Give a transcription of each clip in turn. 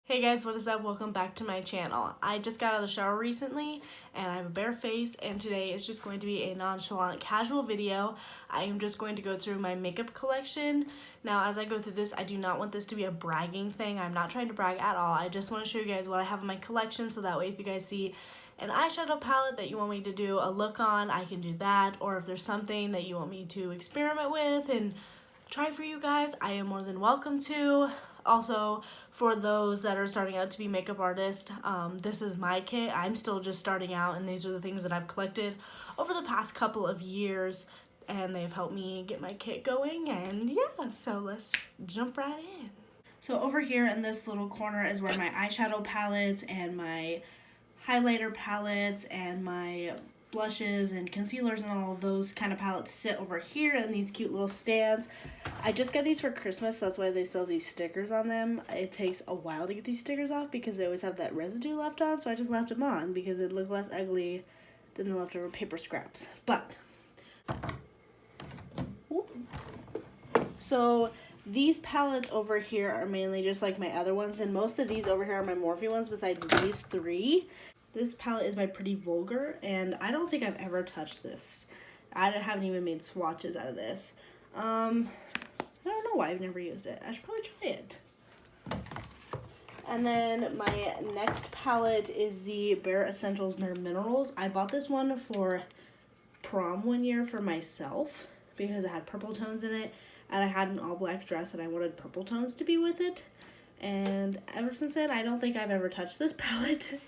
Hey guys, what is up? Welcome back to my channel. I just got out of the shower recently and I have a bare face, and today is just going to be a nonchalant casual video. I am just going to go through my makeup collection. Now as I go through this, I do not want this to be a bragging thing. I'm not trying to brag at all. I just want to show you guys what I have in my collection so that way if you guys see an eyeshadow palette that you want me to do a look on, I can do that. Or if there's something that you want me to experiment with and try for you guys, I am more than welcome to. Also, for those that are starting out to be makeup artists, this is my kit. I'm still just starting out, and these are the things that I've collected over the past couple of years, and they've helped me get my kit going, and yeah, so let's jump right in. So over here in this little corner is where my eyeshadow palettes and my highlighter palettes and my blushes and concealers and all of those kind of palettes sit over here in these cute little stands. I just got these for Christmas, so that's why they still have these stickers on them. It takes a while to get these stickers off because they always have that residue left on, so I just left them on because it looked less ugly than the leftover paper scraps. But so these palettes over here are mainly just like my other ones, and most of these over here are my Morphe ones besides these three. This palette is by Pretty Vulgar, and I don't think I've ever touched this. I haven't even made swatches out of this. I don't know why I've never used it. I should probably try it. And then my next palette is the Bare Essentials Bare Minerals. I bought this one for prom one year for myself because it had purple tones in it, and I had an all black dress and I wanted purple tones to be with it. And ever since then, I don't think I've ever touched this palette.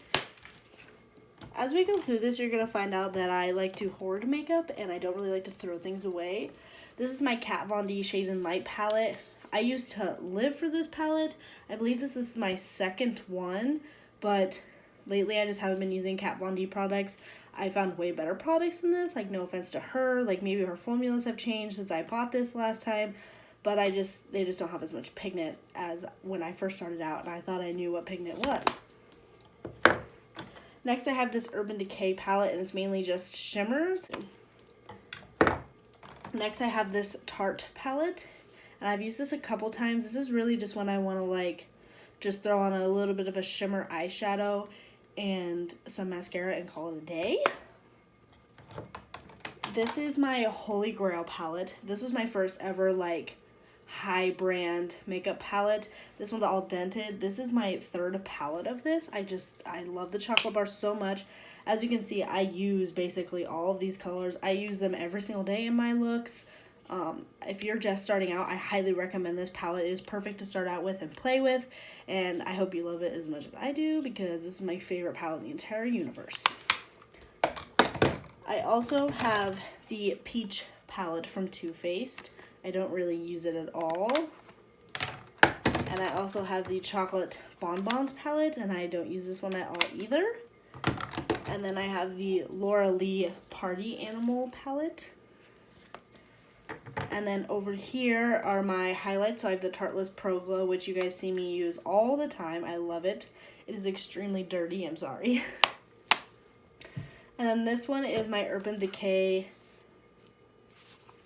As we go through this, you're going to find out that I like to hoard makeup and I don't really like to throw things away. This is my Kat Von D Shade and Light palette. I used to live for this palette. I believe this is my second one, but lately I just haven't been using Kat Von D products. I found way better products than this, like no offense to her, like maybe her formulas have changed since I bought this last time, but they just don't have as much pigment as when I first started out and I thought I knew what pigment was. Next, I have this Urban Decay palette, and it's mainly just shimmers. Next, I have this Tarte palette, and I've used this a couple times. This is really just when I want to, like, just throw on a little bit of a shimmer eyeshadow and some mascara and call it a day. This is my Holy Grail palette. This was my first ever, like, high brand makeup palette. This one's all dented. This is my third palette of this. I love the chocolate bar so much. As you can see, I use basically all of these colors. I use them every single day in my looks. If you're just starting out, I highly recommend this palette. It is perfect to start out with and play with, and I hope you love it as much as I do because this is my favorite palette in the entire universe. I also have the Peach palette from Too Faced. I don't really use it at all. And I also have the Chocolate Bonbons palette, and I don't use this one at all either. And then I have the Laura Lee Party Animal palette. And then over here are my highlights. So I have the Tarteless Pro Glow, which you guys see me use all the time. I love it. It is extremely dirty, I'm sorry. And then this one is my Urban Decay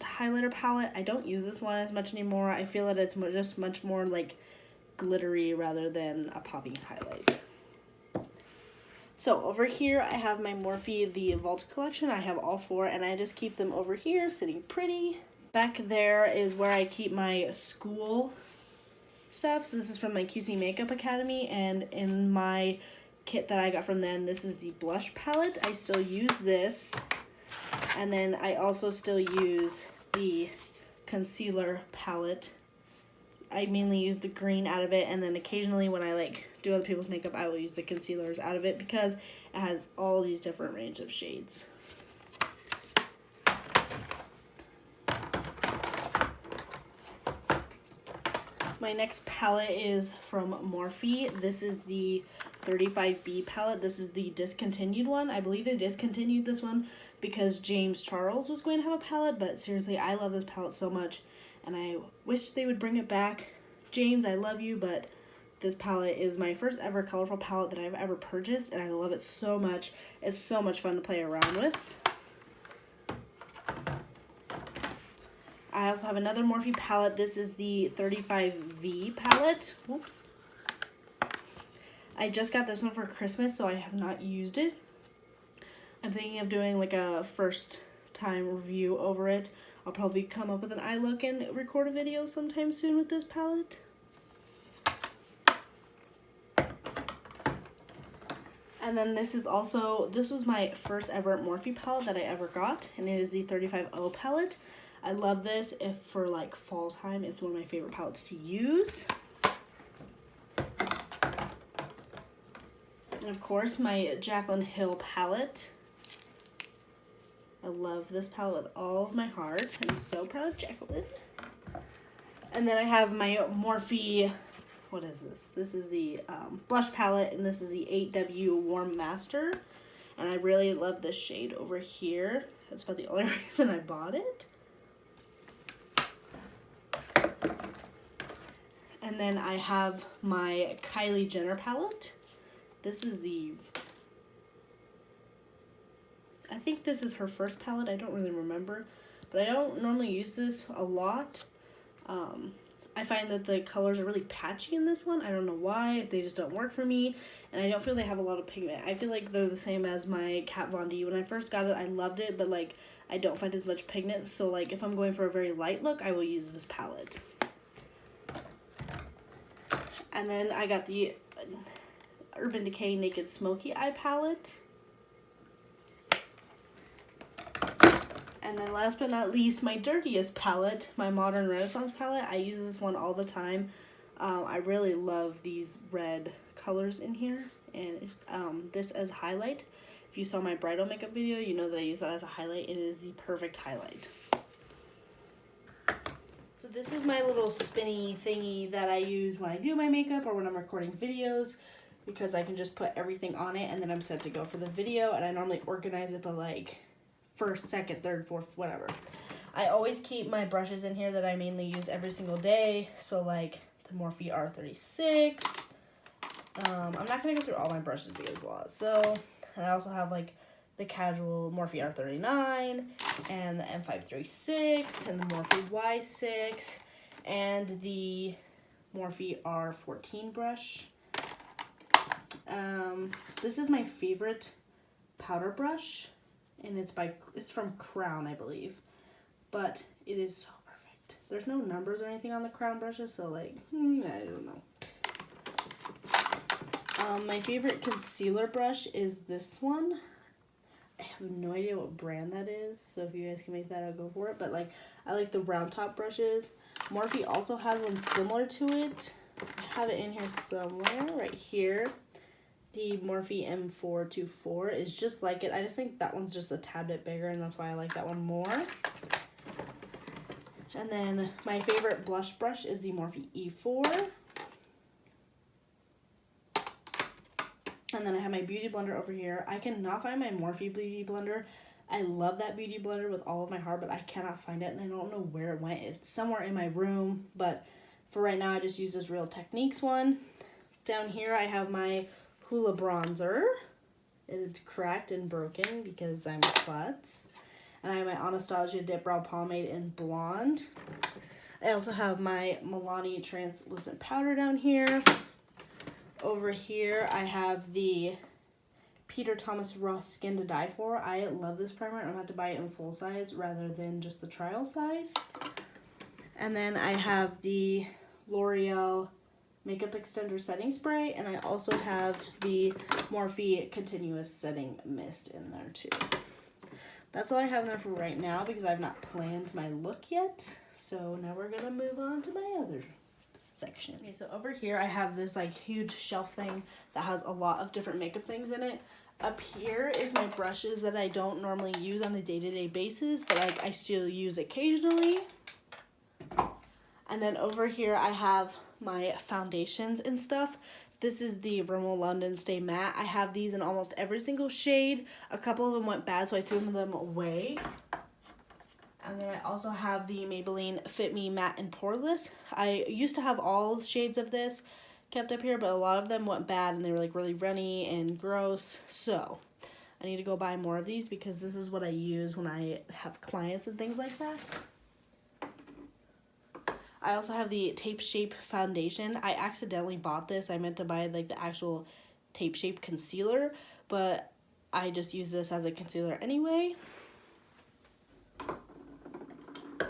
highlighter palette. I don't use this one as much anymore. I feel that it's just much more like glittery rather than a popping highlight. So over here I have my Morphe The Vault collection. I have all four and I just keep them over here sitting pretty. Back there is where I keep my school stuff. So this is from my QC Makeup Academy, and in my kit that I got from them, this is the blush palette. I still use this. And then I also still use the concealer palette. I mainly use the green out of it, and then occasionally when I like do other people's makeup, I will use the concealers out of it because it has all these different range of shades. My next palette is from Morphe. This is the 35B palette. This is the discontinued one. I believe they discontinued this one because James Charles was going to have a palette, but seriously, I love this palette so much, and I wish they would bring it back. James, I love you, but this palette is my first ever colorful palette that I've ever purchased, and I love it so much. It's so much fun to play around with. I also have another Morphe palette. This is the 35V palette. Whoops. I just got this one for Christmas, so I have not used it. I'm thinking of doing like a first time review over it. I'll probably come up with an eye look and record a video sometime soon with this palette. And then this was my first ever Morphe palette that I ever got, and it is the 35O palette. I love this for like fall time. It's one of my favorite palettes to use. And of course, my Jaclyn Hill palette. I love this palette with all of my heart. I'm so proud of Jaclyn. And then I have my Morphe, what is this? This is the blush palette, and this is the 8W Warm Master. And I really love this shade over here. That's about the only reason I bought it. And then I have my Kylie Jenner palette. This is I think this is her first palette. I don't really remember, but I don't normally use this a lot. I find that the colors are really patchy in this one. I don't know why. They just don't work for me, and I don't feel they have a lot of pigment. I feel like they're the same as my Kat Von D. When I first got it, I loved it, but like I don't find as much pigment. So like if I'm going for a very light look, I will use this palette. And then I got the Urban Decay Naked Smoky Eye palette. And then last but not least, my dirtiest palette, my Modern Renaissance palette. I use this one all the time. I really love these red colors in here. And this as highlight. If you saw my bridal makeup video, you know that I use that as a highlight. It is the perfect highlight. So this is my little spinny thingy that I use when I do my makeup or when I'm recording videos, because I can just put everything on it and then I'm set to go for the video. And I normally organize it by like first, second, third, fourth, whatever. I always keep my brushes in here that I mainly use every single day. So like the Morphe R36. I'm not going to go through all my brushes because it's a lot. So, and I also have like the casual Morphe R39 and the M536 and the Morphe Y6 and the Morphe R14 brush. This is my favorite powder brush, and it's from Crown, I believe, but it is so perfect. There's no numbers or anything on the Crown brushes, so like I don't know. My favorite concealer brush is this one. I have no idea what brand that is, so if you guys can make that, I'll go for it. But like, I like the round top brushes. Morphe also has one similar to it. I have it in here somewhere, right here. The Morphe M424 is just like it. I just think that one's just a tad bit bigger, and that's why I like that one more. And then my favorite blush brush is the Morphe E4. And then I have my Beauty Blender over here. I cannot find my Morphe Beauty Blender. I love that Beauty Blender with all of my heart, but I cannot find it, and I don't know where it went. It's somewhere in my room, but for right now, I just use this Real Techniques one. Down here, I have my Hoola Bronzer. It's cracked and broken because I'm klutz. And I have my Anastasia Dip Brow Pomade in Blonde. I also have my Milani Translucent Powder down here. Over here, I have the Peter Thomas Roth Skin to Die For. I love this primer. I'm going to have to buy it in full size rather than just the trial size. And then I have the L'Oreal Makeup Extender Setting Spray. And I also have the Morphe Continuous Setting Mist in there too. That's all I have in there for right now because I've not planned my look yet. So now we're going to move on to my other section. Okay, so over here I have this like huge shelf thing that has a lot of different makeup things in it. Up here is my brushes that I don't normally use on a day-to-day basis, but like I still use occasionally. And then over here I have my foundations and stuff. This is the Rimmel London Stay Matte. I have these in almost every single shade. A couple of them went bad, so I threw them away. And then I also have the Maybelline Fit Me Matte and Poreless. I used to have all shades of this kept up here, but a lot of them went bad and they were like really runny and gross. So I need to go buy more of these because this is what I use when I have clients and things like that. I also have the Tape Shape foundation. I accidentally bought this. I meant to buy like the actual Tape Shape concealer, but I just use this as a concealer anyway.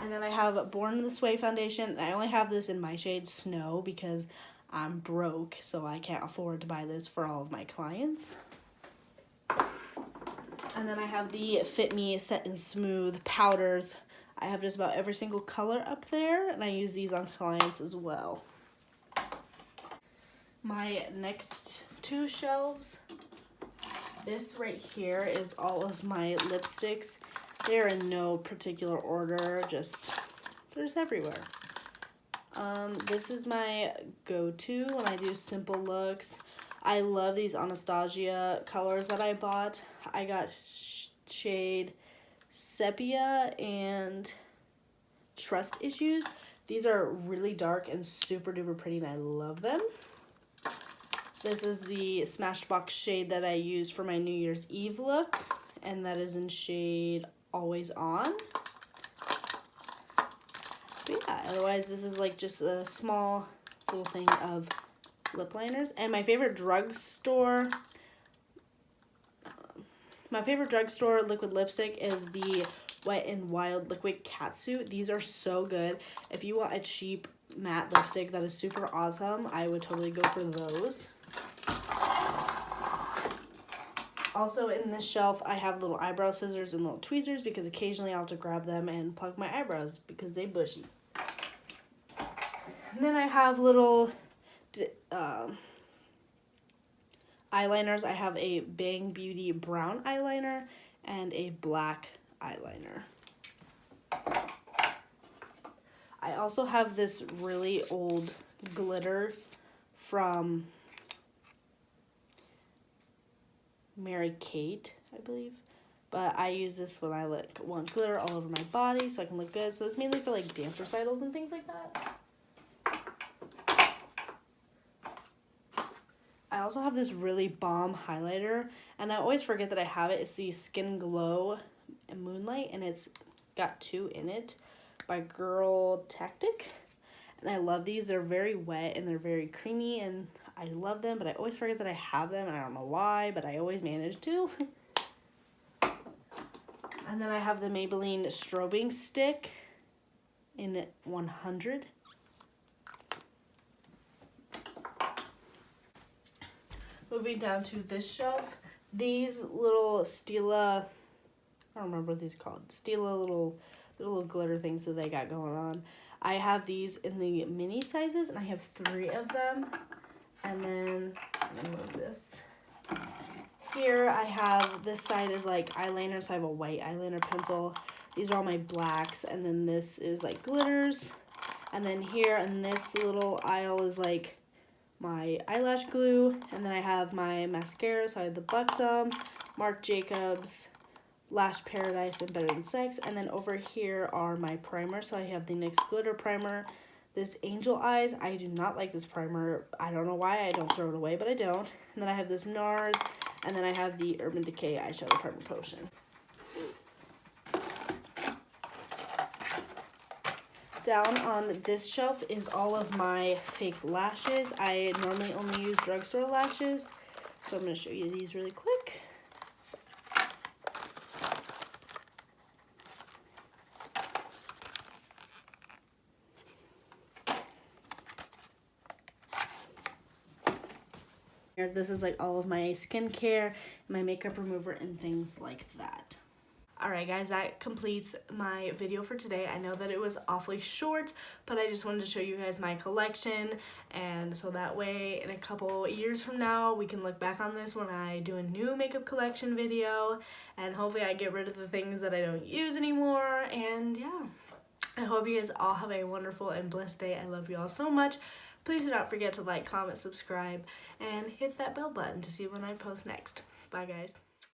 And then I have Born This Way foundation, and I only have this in my shade Snow because I'm broke, so I can't afford to buy this for all of my clients. And then I have the Fit Me Set and Smooth powders. I have just about every single color up there, and I use these on clients as well. My next two shelves, this right here is all of my lipsticks. They're in no particular order, they're just everywhere. This is my go-to when I do simple looks. I love these Anastasia colors that I bought. I got shade Sepia and Trust Issues. These are really dark and super duper pretty, and I love them. This is the Smashbox shade that I use for my New Year's Eve look, and that is in shade Always On. But yeah, otherwise this is like just a small little thing of lip liners. And my favorite drugstore liquid lipstick is the Wet n Wild Liquid Catsuit. These are so good. If you want a cheap matte lipstick that is super awesome, I would totally go for those. Also in this shelf, I have little eyebrow scissors and little tweezers because occasionally I'll have to grab them and plug my eyebrows because they bushy. And then I have little eyeliners. I have a Bang Beauty brown eyeliner and a black eyeliner. I also have this really old glitter from Mary Kate, I believe. But I use this when I want glitter all over my body so I can look good. So it's mainly for like dance recitals and things like that. I also have this really bomb highlighter, and I always forget that I have it. It's the Skin Glow Moonlight, and it's got 2 in it by Girl Tactic. And I love these. They're very wet and they're very creamy, and I love them, but I always forget that I have them, and I don't know why, but I always manage to. And then I have the Maybelline Strobing Stick in 100. Moving down to this shelf, these little Stila, I don't remember what these are called, Stila little glitter things that they got going on. I have these in the mini sizes, and I have 3 of them. And then, I'm gonna move this. Here I have, this side is like eyeliner, so I have a white eyeliner pencil. These are all my blacks, and then this is like glitters. And then here in this little aisle is like my eyelash glue, and then I have my mascara, so I have the Buxom, Marc Jacobs, Lash Paradise, and Better Than Sex. And then over here are my primers, so I have the NYX Glitter Primer, this Angel Eyes. I do not like this primer. I don't know why. I don't throw it away, but I don't. And then I have this NARS, and then I have the Urban Decay Eyeshadow Primer Potion. Down on this shelf is all of my fake lashes. I normally only use drugstore lashes, so I'm going to show you these really quick. This is like all of my skincare, my makeup remover, and things like that. Alright guys, that completes my video for today. I know that it was awfully short, but I just wanted to show you guys my collection, and so that way in a couple years from now we can look back on this when I do a new makeup collection video, and hopefully I get rid of the things that I don't use anymore. And yeah, I hope you guys all have a wonderful and blessed day. I love you all so much. Please do not forget to like, comment, subscribe, and hit that bell button to see when I post next. Bye guys.